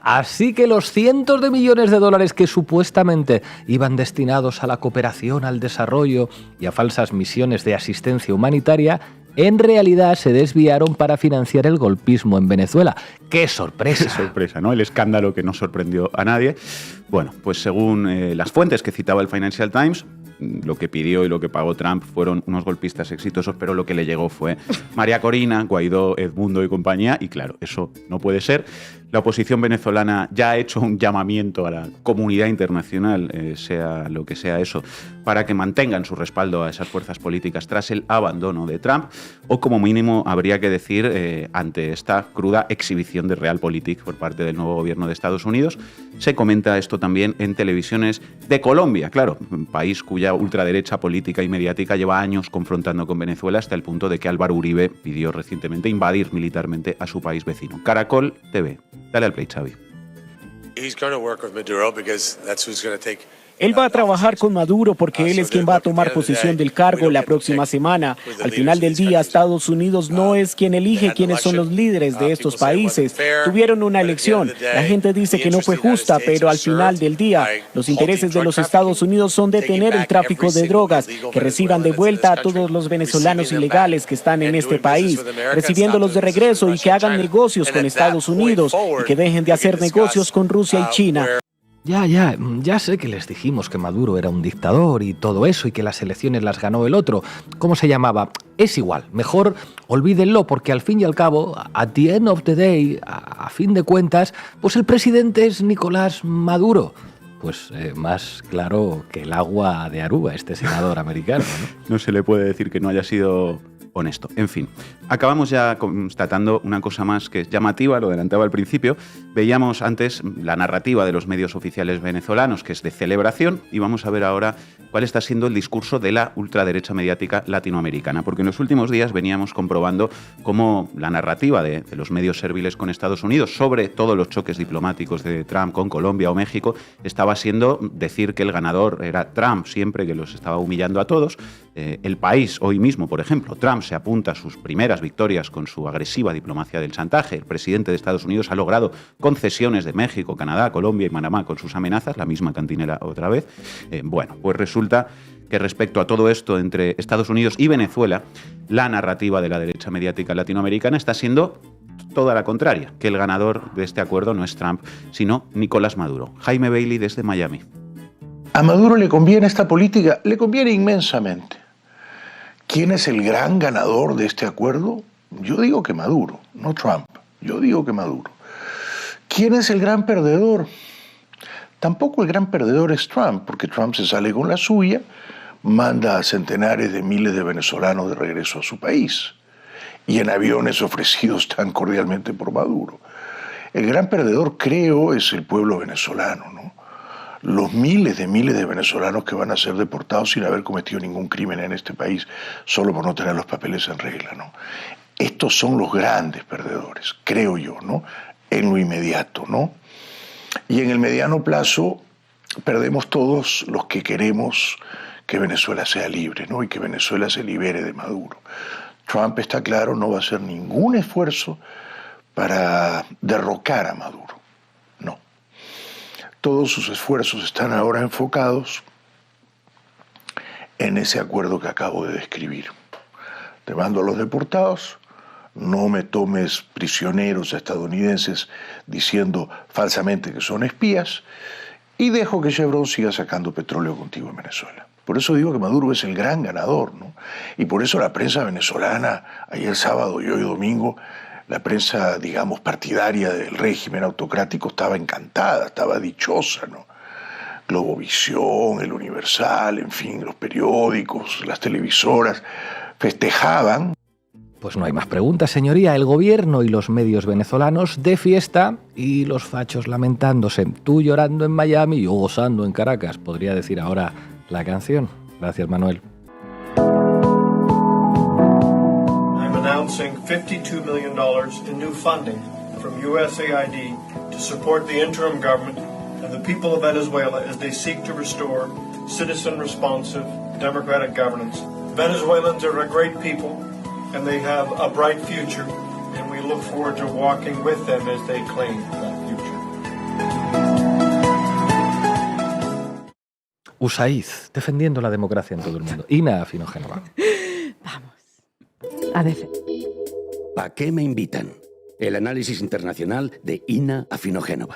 Así que los cientos de millones de dólares que supuestamente iban destinados a la cooperación, al desarrollo y a falsas misiones de asistencia humanitaria en realidad se desviaron para financiar el golpismo en Venezuela. ¡Qué sorpresa! ¡Qué sorpresa!, ¿no? El escándalo que no sorprendió a nadie. Bueno, pues según las fuentes que citaba el Financial Times, lo que pidió y lo que pagó Trump fueron unos golpistas exitosos, pero lo que le llegó fue María Corina, Guaidó, Edmundo y compañía, y claro, eso no puede ser. La oposición venezolana ya ha hecho un llamamiento a la comunidad internacional, sea lo que sea eso, para que mantengan su respaldo a esas fuerzas políticas tras el abandono de Trump, o como mínimo habría que decir, ante esta cruda exhibición de realpolitik por parte del nuevo gobierno de Estados Unidos. Se comenta esto también en televisiones de Colombia, claro, un país cuya ultraderecha política y mediática lleva años confrontando con Venezuela, hasta el punto de que Álvaro Uribe pidió recientemente invadir militarmente a su país vecino. Caracol TV. Dale al play, Xavi. Él va a trabajar con Maduro porque él es quien va a tomar posesión del cargo la próxima semana. Al final del día, Estados Unidos no es quien elige quiénes son los líderes de estos países. Tuvieron una elección. La gente dice que no fue justa, pero al final del día, los intereses de los Estados Unidos son detener el tráfico de drogas, que reciban de vuelta a todos los venezolanos ilegales que están en este país, recibiéndolos de regreso y que hagan negocios con Estados Unidos y que dejen de hacer negocios con Rusia y China. Ya sé que les dijimos que Maduro era un dictador y todo eso y que las elecciones las ganó el otro. ¿Cómo se llamaba? Es igual, mejor olvídenlo porque al fin y al cabo, at the end of the day, a fin de cuentas, pues el presidente es Nicolás Maduro. Pues más claro que el agua de Aruba, este senador americano, ¿no? No se le puede decir que no haya sido honesto. En fin, acabamos ya constatando una cosa más que es llamativa, lo adelantaba al principio. Veíamos antes la narrativa de los medios oficiales venezolanos, que es de celebración, y vamos a ver ahora cuál está siendo el discurso de la ultraderecha mediática latinoamericana, porque en los últimos días veníamos comprobando cómo la narrativa de los medios serviles con Estados Unidos sobre todos los choques diplomáticos de Trump con Colombia o México estaba siendo decir que el ganador era Trump, siempre que los estaba humillando a todos. El País, hoy mismo, por ejemplo, Trump se apunta a sus primeras victorias con su agresiva diplomacia del chantaje. El presidente de Estados Unidos ha logrado concesiones de México, Canadá, Colombia y Panamá con sus amenazas, la misma cantinela otra vez. Bueno, pues resulta que respecto a todo esto entre Estados Unidos y Venezuela, la narrativa de la derecha mediática latinoamericana está siendo toda la contraria, que el ganador de este acuerdo no es Trump, sino Nicolás Maduro. Jaime Bailey desde Miami. A Maduro le conviene esta política, le conviene inmensamente. ¿Quién es el gran ganador de este acuerdo? Yo digo que Maduro, no Trump. Yo digo que Maduro. ¿Quién es el gran perdedor? Tampoco el gran perdedor es Trump, porque Trump se sale con la suya, manda a centenares de miles de venezolanos de regreso a su país y en aviones ofrecidos tan cordialmente por Maduro. El gran perdedor, creo, es el pueblo venezolano, ¿no? Los miles de venezolanos que van a ser deportados sin haber cometido ningún crimen en este país, solo por no tener los papeles en regla, ¿no? Estos son los grandes perdedores, creo yo, ¿no? En lo inmediato, ¿no? Y en el mediano plazo perdemos todos los que queremos que Venezuela sea libre, ¿no? Y que Venezuela se libere de Maduro. Trump, está claro, no va a hacer ningún esfuerzo para derrocar a Maduro. No. Todos sus esfuerzos están ahora enfocados en ese acuerdo que acabo de describir. Te mando a los deportados, no me tomes prisioneros estadounidenses diciendo falsamente que son espías y dejo que Chevron siga sacando petróleo contigo en Venezuela. Por eso digo que Maduro es el gran ganador, ¿no? Y por eso la prensa venezolana, ayer sábado y hoy domingo, la prensa, digamos, partidaria del régimen autocrático estaba encantada, estaba dichosa, ¿no? Globovisión, El Universal, en fin, los periódicos, las televisoras, festejaban. Pues no hay más preguntas, señoría. El gobierno y los medios venezolanos de fiesta y los fachos lamentándose. Tú llorando en Miami, yo gozando en Caracas, podría decir ahora la canción. Gracias, Manuel. I'm announcing $52 million in new funding from USAID to support the interim government and the people of Venezuela as they seek to restore citizen-responsive democratic governance. Venezuelans are a great people and they have a bright future, and we look forward to walking with them as they claim that future. USAID, defendiendo la democracia en todo el mundo. Ina Finogénova. Vamos. ADC. ¿Para qué me invitan? El análisis internacional de Ina Afinogénova.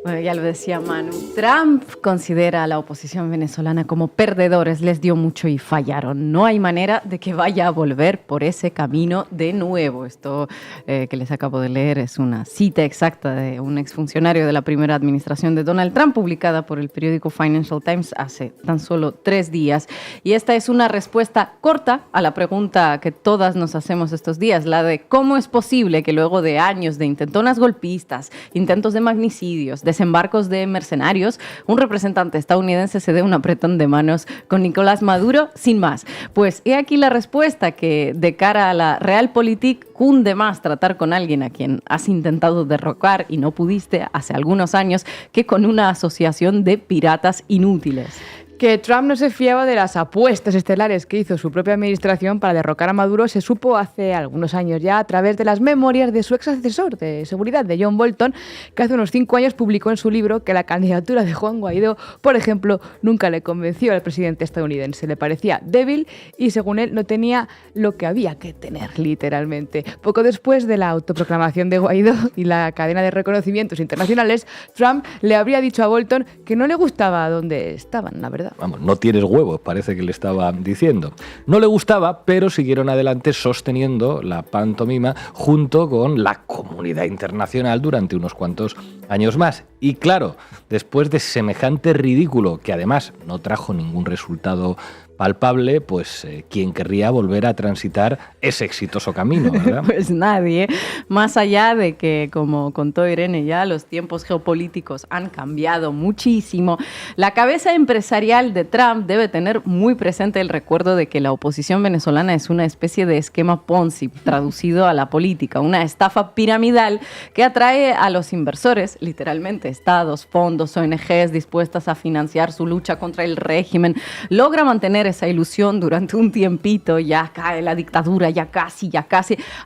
Bueno, ya lo decía Manu, Trump considera a la oposición venezolana como perdedores, les dio mucho y fallaron. No hay manera de que vaya a volver por ese camino de nuevo. Esto que les acabo de leer es una cita exacta de un exfuncionario de la primera administración de Donald Trump, publicada por el periódico Financial Times hace tan solo 3 días. Y esta es una respuesta corta a la pregunta que todas nos hacemos estos días, la de cómo es posible que luego de años de intentonas golpistas, intentos de magnicidios, desembarcos de mercenarios, un representante estadounidense se dé un apretón de manos con Nicolás Maduro sin más. Pues he aquí la respuesta, que de cara a la Realpolitik cunde más tratar con alguien a quien has intentado derrocar y no pudiste hace algunos años que con una asociación de piratas inútiles. Que Trump no se fiaba de las apuestas estelares que hizo su propia administración para derrocar a Maduro se supo hace algunos años ya a través de las memorias de su ex asesor de seguridad, de John Bolton, que hace unos 5 años publicó en su libro que la candidatura de Juan Guaidó, por ejemplo, nunca le convenció al presidente estadounidense. Le parecía débil y, según él, no tenía lo que había que tener, literalmente. Poco después de la autoproclamación de Guaidó y la cadena de reconocimientos internacionales, Trump le habría dicho a Bolton que no le gustaba dónde estaban, la verdad. Vamos, no tienes huevos, parece que le estaba diciendo. No le gustaba, pero siguieron adelante sosteniendo la pantomima junto con la comunidad internacional durante unos cuantos años más. Y claro, después de semejante ridículo, que además no trajo ningún resultado palpable, pues ¿quién querría volver a transitar ese exitoso camino, verdad? Pues nadie, más allá de que, como contó Irene ya, los tiempos geopolíticos han cambiado muchísimo. La cabeza empresarial de Trump debe tener muy presente el recuerdo de que la oposición venezolana es una especie de esquema Ponzi, traducido a la política, una estafa piramidal que atrae a los inversores, literalmente estados, fondos, ONGs dispuestas a financiar su lucha contra el régimen, logra mantener esa ilusión durante un tiempito, ya cae la dictadura, ya casi,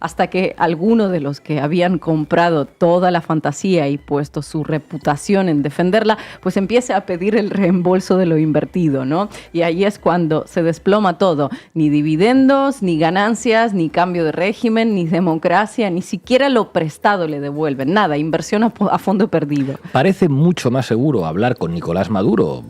hasta que alguno de los que habían comprado toda la fantasía y puesto su reputación en defenderla, pues empiece a pedir el reembolso de lo invertido, ¿no? Y ahí es cuando se desploma todo, ni dividendos, ni ganancias, ni cambio de régimen, ni democracia, ni siquiera lo prestado le devuelven, nada, inversión a fondo perdido. Parece mucho más seguro hablar con Nicolás Maduro,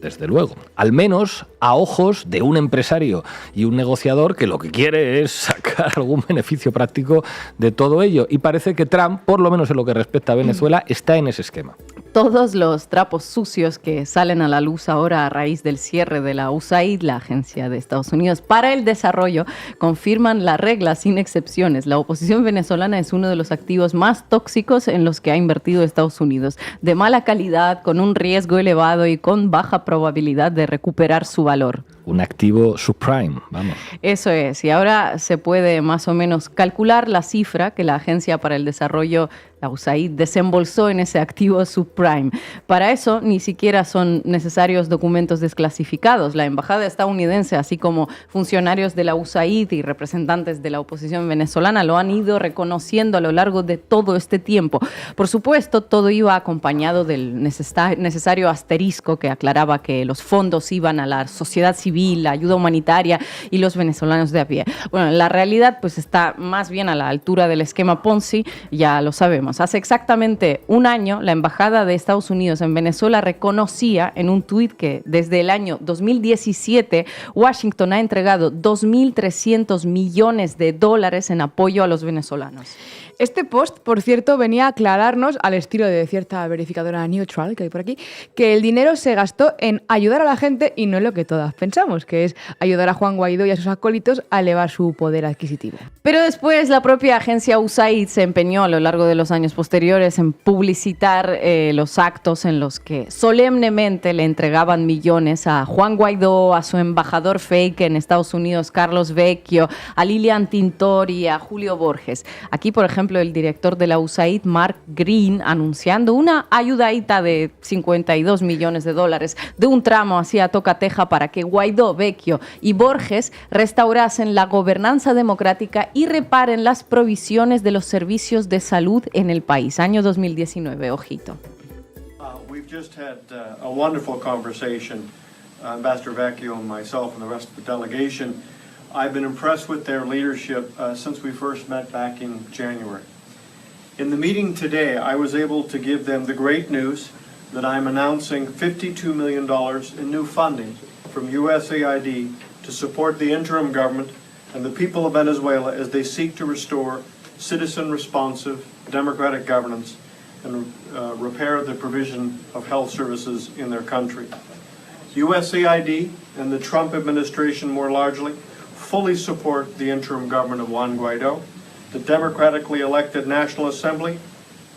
desde luego, al menos a ojos de un empresario y un negociador que lo que quiere es sacar algún beneficio práctico de todo ello. Y parece que Trump, por lo menos en lo que respecta a Venezuela, está en ese esquema. Todos los trapos sucios que salen a la luz ahora a raíz del cierre de la USAID, la Agencia de Estados Unidos para el Desarrollo, confirman la regla sin excepciones. La oposición venezolana es uno de los activos más tóxicos en los que ha invertido Estados Unidos, de mala calidad, con un riesgo elevado y con baja probabilidad de recuperar su valor. Un activo subprime, vamos. Eso es, y ahora se puede más o menos calcular la cifra que la Agencia para el Desarrollo, la USAID, desembolsó en ese activo subprime. Para eso ni siquiera son necesarios documentos desclasificados. La embajada estadounidense, así como funcionarios de la USAID y representantes de la oposición venezolana, lo han ido reconociendo a lo largo de todo este tiempo. Por supuesto, todo iba acompañado del necesario asterisco que aclaraba que los fondos iban a la sociedad civil, la ayuda humanitaria y los venezolanos de a pie. Bueno, la realidad pues está más bien a la altura del esquema Ponzi, ya lo sabemos. Hace exactamente un año, la Embajada de Estados Unidos en Venezuela reconocía en un tuit que desde el año 2017 Washington ha entregado $2.300 millones en apoyo a los venezolanos. Este post, por cierto, venía a aclararnos, al estilo de cierta verificadora neutral que hay por aquí, que el dinero se gastó en ayudar a la gente y no en lo que todas pensamos, que es ayudar a Juan Guaidó y a sus acólitos a elevar su poder adquisitivo. Pero después la propia agencia USAID se empeñó a lo largo de los años posteriores en publicitar los actos en los que solemnemente le entregaban millones a Juan Guaidó, a su embajador fake en Estados Unidos, Carlos Vecchio, a Lilian Tintori y a Julio Borges. Aquí, por ejemplo, el director de la USAID, Mark Green, anunciando una ayudadita de $52 millones de un tramo así a tocateja para que Guaidó, Vecchio y Borges restaurasen la gobernanza democrática y reparen las provisiones de los servicios de salud en el país. Año 2019, ojito. We've just had a wonderful conversation, Ambassador Vecchio and myself and the rest of the delegation, I've been impressed with their leadership since we first met back in January. In the meeting today, I was able to give them the great news that I'm announcing $52 million in new funding from USAID to support the interim government and the people of Venezuela as they seek to restore citizen-responsive democratic governance and repair the provision of health services in their country. USAID and the Trump administration more largely fully support the interim government of Juan Guaidó, the democratically elected National Assembly,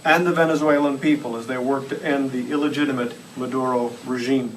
and the Venezuelan people as they work to end the illegitimate Maduro regime.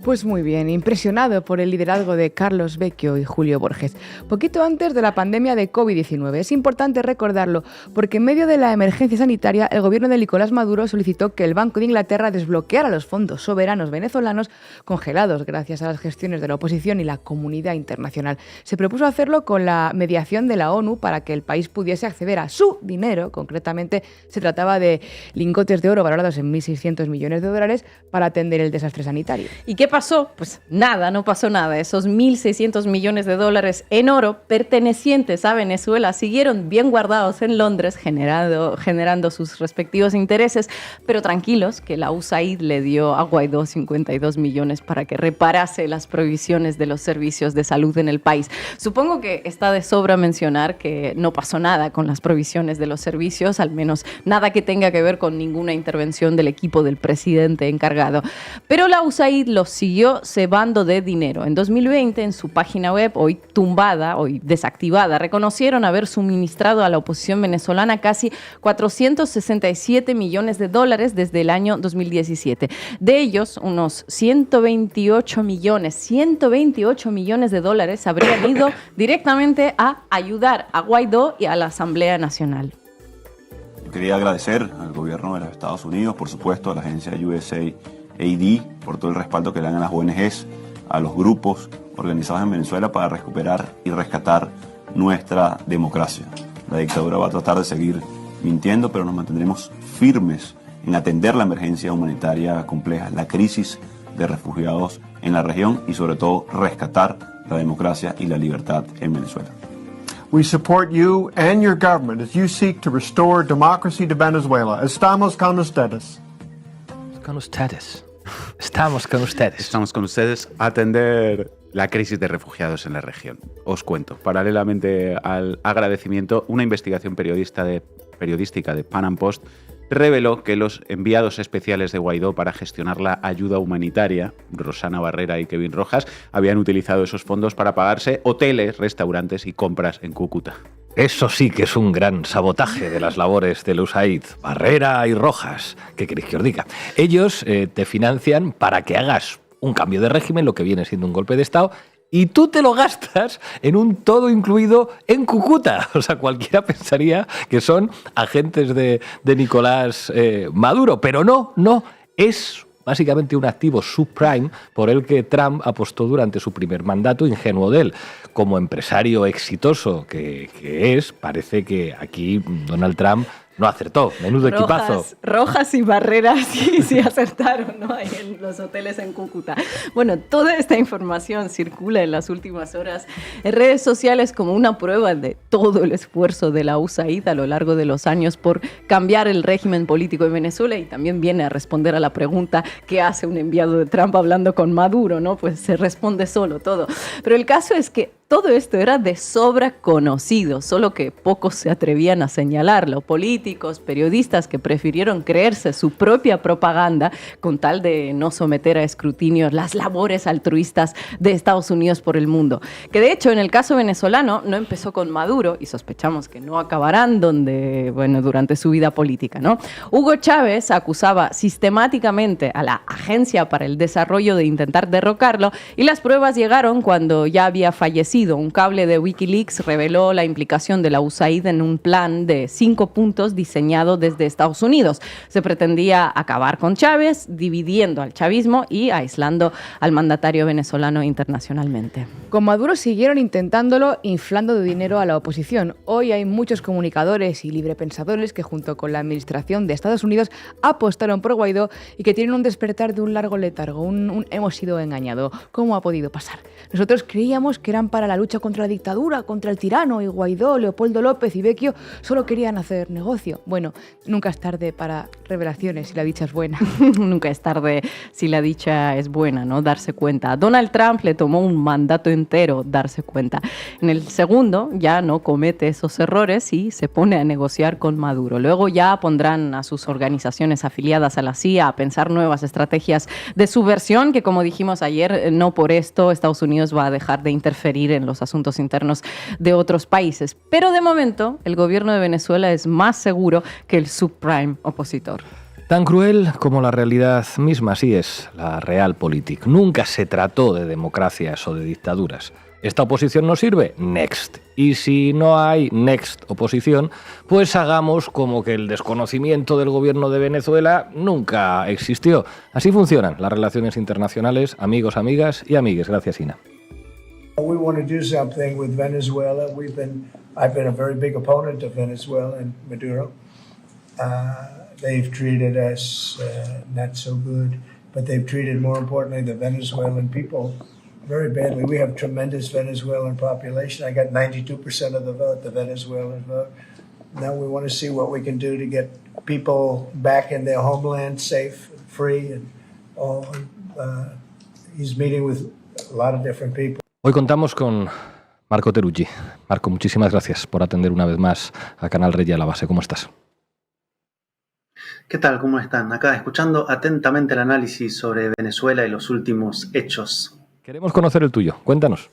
Pues muy bien, impresionado por el liderazgo de Carlos Vecchio y Julio Borges. Poquito antes de la pandemia de COVID-19. Es importante recordarlo porque en medio de la emergencia sanitaria el gobierno de Nicolás Maduro solicitó que el Banco de Inglaterra desbloqueara los fondos soberanos venezolanos congelados gracias a las gestiones de la oposición y la comunidad internacional. Se propuso hacerlo con la mediación de la ONU para que el país pudiese acceder a su dinero. Concretamente se trataba de lingotes de oro valorados en 1.600 millones de dólares para atender el desastre sanitario. ¿Y qué pasó? Pues nada, no pasó nada. Esos 1.600 millones de dólares en oro pertenecientes a Venezuela siguieron bien guardados en Londres, generando sus respectivos intereses, pero tranquilos, que la USAID le dio a Guaidó 52 millones para que reparase las provisiones de los servicios de salud en el país. Supongo que está de sobra mencionar que no pasó nada con las provisiones de los servicios, al menos nada que tenga que ver con ninguna intervención del equipo del presidente encargado. Pero la USAID los siguió cebando de dinero. En 2020, en su página web, hoy tumbada, hoy desactivada, reconocieron haber suministrado a la oposición venezolana casi 467 millones de dólares desde el año 2017. De ellos, unos 128 millones de dólares habrían ido directamente a ayudar a Guaidó y a la Asamblea Nacional. Quería agradecer al gobierno de los Estados Unidos, por supuesto, a la agencia USAID, por todo el respaldo que le dan a las ONGs, a los grupos organizados en Venezuela para recuperar y rescatar nuestra democracia. La dictadura va a tratar de seguir mintiendo, pero nos mantendremos firmes en atender la emergencia humanitaria compleja, la crisis de refugiados en la región y sobre todo rescatar la democracia y la libertad en Venezuela. We support you and your government as you seek to restore democracy to Venezuela. Estamos con ustedes. Con ustedes. Estamos con ustedes. Estamos con ustedes a atender la crisis de refugiados en la región. Os cuento, paralelamente al agradecimiento, una investigación periodística de Pan Am Post reveló que los enviados especiales de Guaidó para gestionar la ayuda humanitaria, Rosana Barrera y Kevin Rojas, habían utilizado esos fondos para pagarse hoteles, restaurantes y compras en Cúcuta. Eso sí que es un gran sabotaje de las labores del USAID. Barrera y Rojas, ¿qué queréis que os diga? Ellos te financian para que hagas un cambio de régimen, lo que viene siendo un golpe de Estado, y tú te lo gastas en un todo incluido en Cúcuta. O sea, cualquiera pensaría que son agentes de Nicolás Maduro, pero no, es básicamente un activo subprime por el que Trump apostó durante su primer mandato, ingenuo de él. Como empresario exitoso que es, parece que aquí Donald Trump no acertó. Menudo equipazo. Rojas y Barrera sí acertaron, ¿no? Ahí en los hoteles en Cúcuta. Bueno, toda esta información circula en las últimas horas en redes sociales como una prueba de todo el esfuerzo de la USAID a lo largo de los años por cambiar el régimen político en Venezuela, y también viene a responder a la pregunta ¿qué hace un enviado de Trump hablando con Maduro? ¿No? Pues se responde solo todo. Pero el caso es que todo esto era de sobra conocido, solo que pocos se atrevían a señalarlo. Políticos, periodistas que prefirieron creerse su propia propaganda con tal de no someter a escrutinio las labores altruistas de Estados Unidos por el mundo. Que de hecho en el caso venezolano no empezó con Maduro y sospechamos que no acabarán durante su vida política, ¿no? Hugo Chávez acusaba sistemáticamente a la Agencia para el Desarrollo de intentar derrocarlo, y las pruebas llegaron cuando ya había fallecido. Un cable de Wikileaks reveló la implicación de la USAID en un plan de 5 puntos diseñado desde Estados Unidos. Se pretendía acabar con Chávez, dividiendo al chavismo y aislando al mandatario venezolano internacionalmente. Con Maduro siguieron intentándolo, inflando de dinero a la oposición. Hoy hay muchos comunicadores y librepensadores que junto con la administración de Estados Unidos apostaron por Guaidó y que tienen un despertar de un largo letargo, un hemos sido engañados. ¿Cómo ha podido pasar? Nosotros creíamos que eran para para la lucha contra la dictadura, contra el tirano, y Guaidó, Leopoldo López y Vecchio solo querían hacer negocio. Bueno, nunca es tarde para revelaciones si la dicha es buena. Nunca es tarde si la dicha es buena, ¿no? Darse cuenta. A Donald Trump le tomó un mandato entero darse cuenta. En el segundo ya no comete esos errores y se pone a negociar con Maduro. Luego ya pondrán a sus organizaciones afiliadas a la CIA a pensar nuevas estrategias de subversión, que como dijimos ayer, no por esto Estados Unidos va a dejar de interferir en los asuntos internos de otros países. Pero de momento el gobierno de Venezuela es más seguro que el subprime opositor. Tan cruel como la realidad misma, así es la realpolitik. Nunca se trató de democracias o de dictaduras. ¿Esta oposición no sirve? Next. Y si no hay next oposición, pues hagamos como que el desconocimiento del gobierno de Venezuela nunca existió. Así funcionan las relaciones internacionales, amigos, amigas y amigues. Gracias, Ina. We want to do something with Venezuela. I've been a very big opponent of Venezuela and Maduro. They've treated us not so good, but they've treated, more importantly, the Venezuelan people very badly. We have tremendous Venezuelan population. I got 92% of the vote, the Venezuelan vote. Now we want to see what we can do to get people back in their homeland safe, free, and all. He's meeting with a lot of different people. Hoy contamos con Marco Teruggi. Marco, muchísimas gracias por atender una vez más a Canal Rey y a la Base. ¿Cómo estás? ¿Qué tal? ¿Cómo están? Acá escuchando atentamente el análisis sobre Venezuela y los últimos hechos. Queremos conocer el tuyo. Cuéntanos.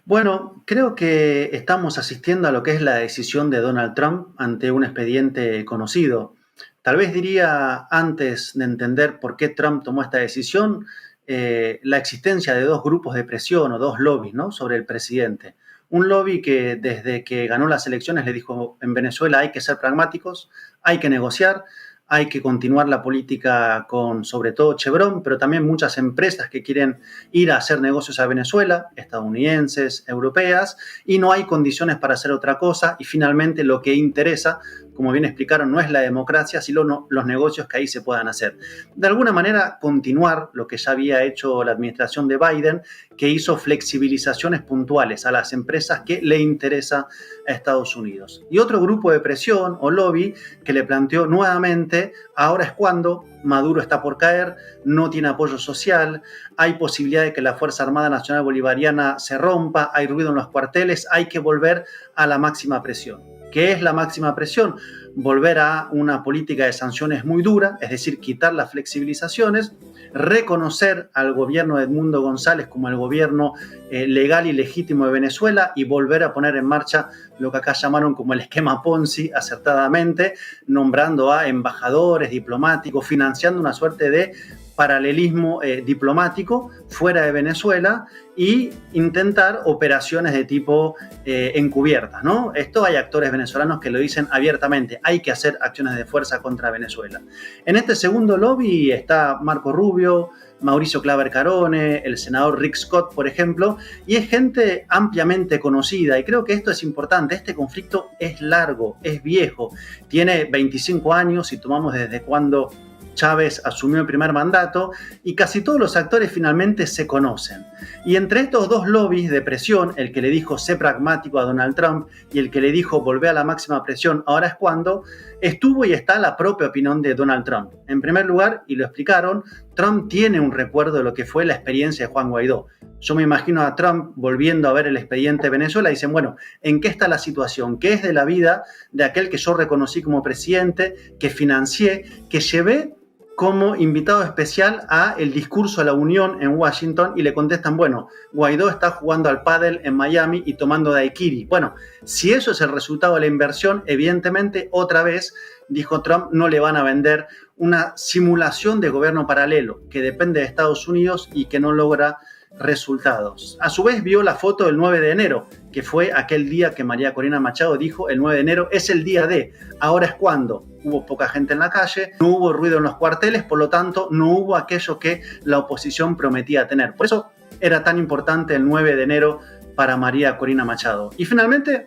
Bueno, creo que estamos asistiendo a lo que es la decisión de Donald Trump ante un expediente conocido. Tal vez diría, antes de entender por qué Trump tomó esta decisión, la existencia de dos grupos de presión o dos lobbies, ¿no?, sobre el presidente. Un lobby que desde que ganó las elecciones le dijo: en Venezuela hay que ser pragmáticos, hay que negociar, hay que continuar la política con, sobre todo, Chevron, pero también muchas empresas que quieren ir a hacer negocios a Venezuela, estadounidenses, europeas, y no hay condiciones para hacer otra cosa. Y finalmente lo que interesa, como bien explicaron, no es la democracia, sino los negocios que ahí se puedan hacer. De alguna manera, continuar lo que ya había hecho la administración de Biden, que hizo flexibilizaciones puntuales a las empresas que le interesa a Estados Unidos. Y otro grupo de presión o lobby que le planteó nuevamente: ahora es cuando, Maduro está por caer, no tiene apoyo social, hay posibilidad de que la Fuerza Armada Nacional Bolivariana se rompa, hay ruido en los cuarteles, hay que volver a la máxima presión. ¿Qué es la máxima presión? Volver a una política de sanciones muy dura, es decir, quitar las flexibilizaciones, reconocer al gobierno de Edmundo González como el gobierno legal y legítimo de Venezuela y volver a poner en marcha lo que acá llamaron como el esquema Ponzi, acertadamente, nombrando a embajadores, diplomáticos, financiando una suerte de paralelismo diplomático fuera de Venezuela y intentar operaciones de tipo encubiertas, ¿no? Esto hay actores venezolanos que lo dicen abiertamente: hay que hacer acciones de fuerza contra Venezuela. En este segundo lobby está Marco Rubio, Mauricio Claver Carone, el senador Rick Scott, por ejemplo, y es gente ampliamente conocida, y creo que esto es importante. Este conflicto es largo, es viejo, tiene 25 años si tomamos desde cuando Chávez asumió el primer mandato, y casi todos los actores finalmente se conocen. Y entre estos dos lobbies de presión, el que le dijo sé pragmático a Donald Trump y el que le dijo volvé a la máxima presión, ahora es cuando, estuvo y está la propia opinión de Donald Trump. En primer lugar, y lo explicaron, Trump tiene un recuerdo de lo que fue la experiencia de Juan Guaidó. Yo me imagino a Trump volviendo a ver el expediente de Venezuela y dicen: bueno, ¿en qué está la situación? ¿Qué es de la vida de aquel que yo reconocí como presidente, que financié, que llevé como invitado especial a el discurso a la Unión en Washington? Y le contestan: bueno, Guaidó está jugando al pádel en Miami y tomando daiquiri. Bueno, si eso es el resultado de la inversión, evidentemente, otra vez, dijo Trump, no le van a vender una simulación de gobierno paralelo que depende de Estados Unidos y que no logra resultados. A su vez vio la foto del 9 de enero, que fue aquel día que María Corina Machado dijo: el 9 de enero es el día de, ahora es cuando. Hubo poca gente en la calle, no hubo ruido en los cuarteles, por lo tanto no hubo aquello que la oposición prometía tener. Por eso era tan importante el 9 de enero para María Corina Machado. Y finalmente,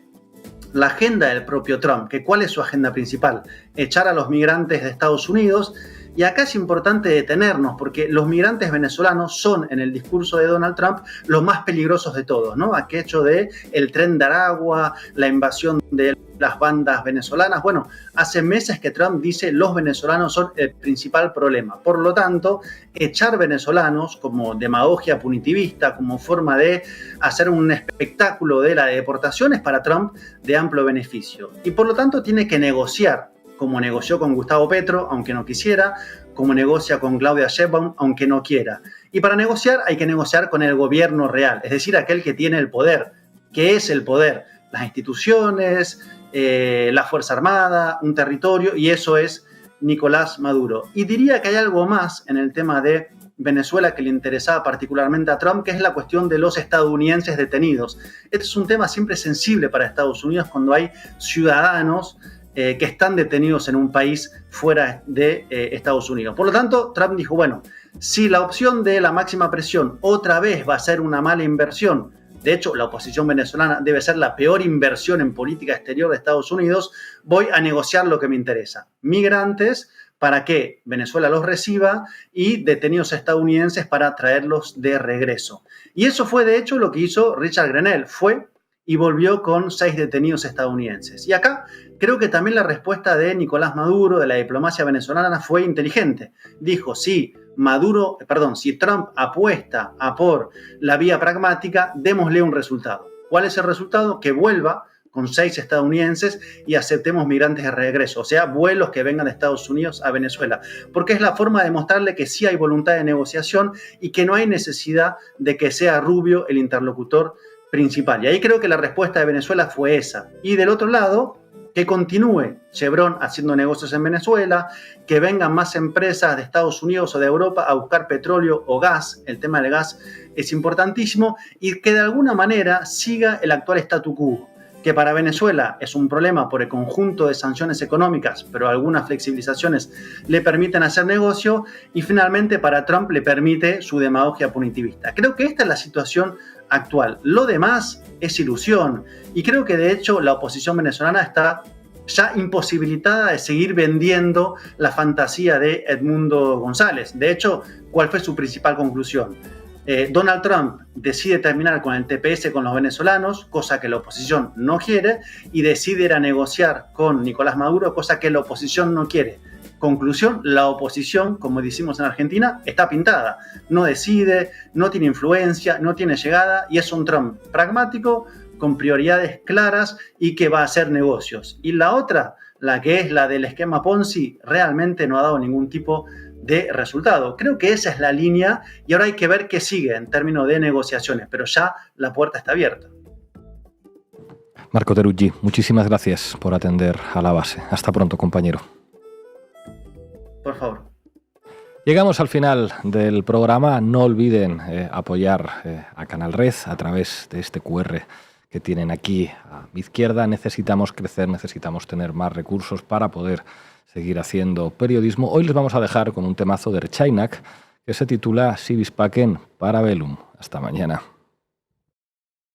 la agenda del propio Trump, que ¿cuál es su agenda principal? Echar a los migrantes de Estados Unidos, Y acá es importante detenernos, porque los migrantes venezolanos son, en el discurso de Donald Trump, los más peligrosos de todos, ¿no? Aquello de el tren de Aragua, la invasión de las bandas venezolanas. Bueno, hace meses que Trump dice los venezolanos son el principal problema. Por lo tanto, echar venezolanos como demagogia punitivista, como forma de hacer un espectáculo de la deportación, es para Trump de amplio beneficio. Y por lo tanto tiene que negociar, como negoció con Gustavo Petro, aunque no quisiera, como negocia con Claudia Sheinbaum, aunque no quiera. Y para negociar hay que negociar con el gobierno real, es decir, aquel que tiene el poder. ¿Qué es el poder? Las instituciones, la Fuerza Armada, un territorio, y eso es Nicolás Maduro. Y diría que hay algo más en el tema de Venezuela que le interesaba particularmente a Trump, que es la cuestión de los estadounidenses detenidos. Este es un tema siempre sensible para Estados Unidos cuando hay ciudadanos que están detenidos en un país fuera de Estados Unidos. Por lo tanto, Trump dijo, bueno, si la opción de la máxima presión otra vez va a ser una mala inversión, de hecho, la oposición venezolana debe ser la peor inversión en política exterior de Estados Unidos, voy a negociar lo que me interesa. Migrantes para que Venezuela los reciba y detenidos estadounidenses para traerlos de regreso. Y eso fue, de hecho, lo que hizo Richard Grenell. Fue y volvió con 6 detenidos estadounidenses. Y acá creo que también la respuesta de Nicolás Maduro, de la diplomacia venezolana, fue inteligente. Dijo, si Trump apuesta a por la vía pragmática, démosle un resultado. ¿Cuál es el resultado? Que vuelva con 6 estadounidenses y aceptemos migrantes de regreso, o sea, vuelos que vengan de Estados Unidos a Venezuela, porque es la forma de mostrarle que sí hay voluntad de negociación y que no hay necesidad de que sea Rubio el interlocutor principal. Y ahí creo que la respuesta de Venezuela fue esa. Y del otro lado, que continúe Chevron haciendo negocios en Venezuela, que vengan más empresas de Estados Unidos o de Europa a buscar petróleo o gas, el tema del gas es importantísimo, y que de alguna manera siga el actual statu quo, que para Venezuela es un problema por el conjunto de sanciones económicas, pero algunas flexibilizaciones le permiten hacer negocio, y finalmente para Trump le permite su demagogia punitivista. Creo que esta es la situación actual. Lo demás es ilusión, y creo que de hecho la oposición venezolana está ya imposibilitada de seguir vendiendo la fantasía de Edmundo González. De hecho, ¿cuál fue su principal conclusión? Donald Trump decide terminar con el TPS con los venezolanos, cosa que la oposición no quiere, y decide ir a negociar con Nicolás Maduro, cosa que la oposición no quiere. Conclusión, la oposición, como decimos en Argentina, está pintada. No decide, no tiene influencia, no tiene llegada, y es un Trump pragmático, con prioridades claras y que va a hacer negocios. Y la otra, la que es la del esquema Ponzi, realmente no ha dado ningún tipo de resultado. Creo que esa es la línea, y ahora hay que ver qué sigue en términos de negociaciones, pero ya la puerta está abierta. Marco Teruggi, muchísimas gracias por atender a La Base. Hasta pronto, compañero. Por favor. Llegamos al final del programa. No olviden apoyar a Canal Red a través de este QR que tienen aquí a mi izquierda. Necesitamos crecer, necesitamos tener más recursos para poder seguir haciendo periodismo. Hoy les vamos a dejar con un temazo de Rechainak que se titula Si vis pacem para bellum. Hasta mañana.